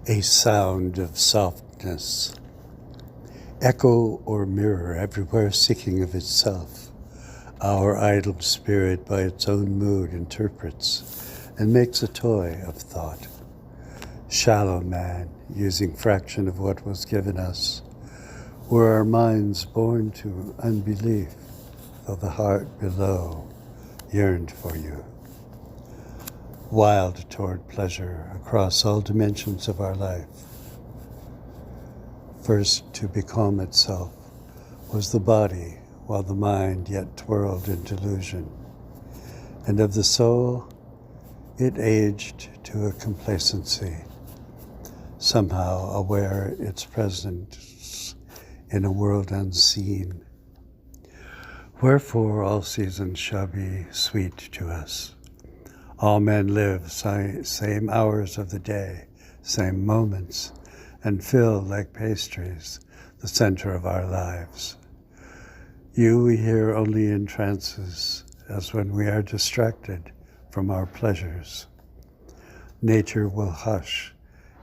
a sound of softness, echo or mirror everywhere seeking of itself. Our idle spirit by its own mood interprets and makes a toy of thought. Shallow man, using fraction of what was given us, were our minds born to unbelief, though the heart below yearned for you. Wild toward pleasure across all dimensions of our life. First to become itself was the body, while the mind yet twirled in delusion. And of the soul, it aged to a complacency, somehow aware its presence in a world unseen. Wherefore all seasons shall be sweet to us. All men live same hours of the day, same moments, and fill like pastries the center of our lives. You we hear only in trances, as when we are distracted from our pleasures. Nature will hush,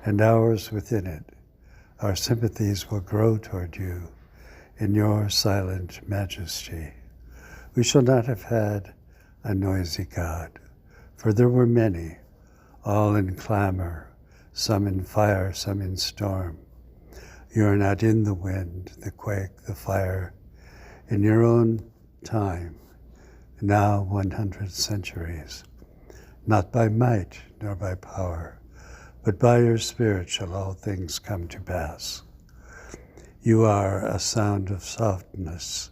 and ours within it. Our sympathies will grow toward you in your silent majesty. We shall not have had a noisy God, for there were many, all in clamor, some in fire, some in storm. You are not in the wind, the quake, the fire, in your own time, now 100 centuries. Not by might nor by power, but by your Spirit shall all things come to pass. You are a sound of softness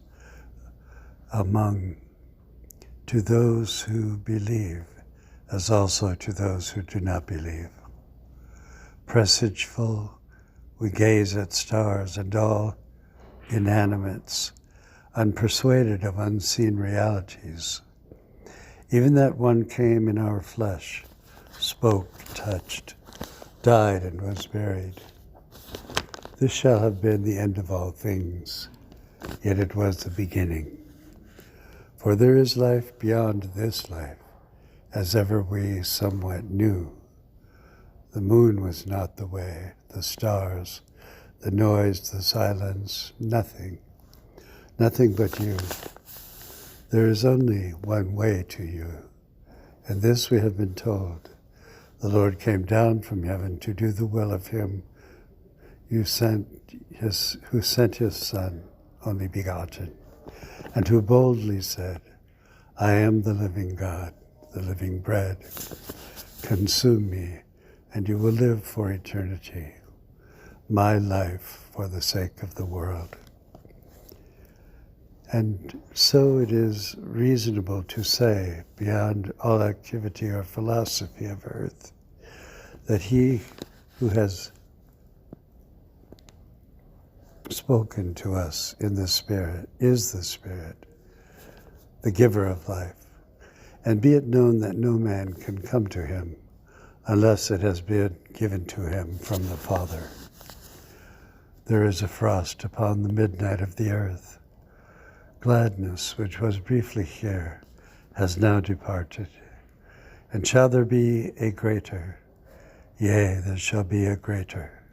to those who believe, as also to those who do not believe. Presageful, we gaze at stars and all inanimates, unpersuaded of unseen realities. Even that one came in our flesh, spoke, touched, died, and was buried. This shall have been the end of all things, yet it was the beginning. For there is life beyond this life, as ever we somewhat knew. The moon was not the way, the stars, the noise, the silence, nothing but you. There is only one way to you, and this we have been told. The Lord came down from heaven to do the will of him who sent his Son, only begotten, and who boldly said, I am the living God, the living bread. Consume me, and you will live for eternity. My life for the sake of the world. And so it is reasonable to say, beyond all activity or philosophy of earth, that he who has spoken to us in the Spirit is the Spirit, the giver of life. And be it known that no man can come to him unless it has been given to him from the Father. There is a frost upon the midnight of the earth. Gladness, which was briefly here, has now departed. And shall there be a greater? Yea, there shall be a greater.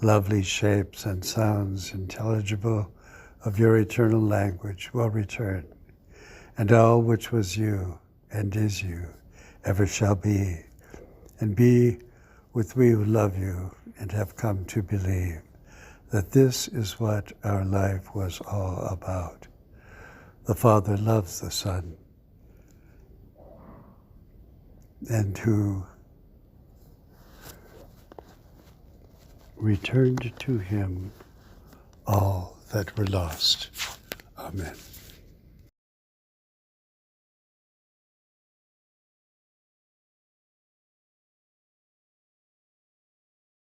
Lovely shapes and sounds intelligible of your eternal language will return, and all which was you and is you ever shall be, and be with we who love you and have come to believe that this is what our life was all about. The Father loves the Son, and who returned to him all that were lost. Amen.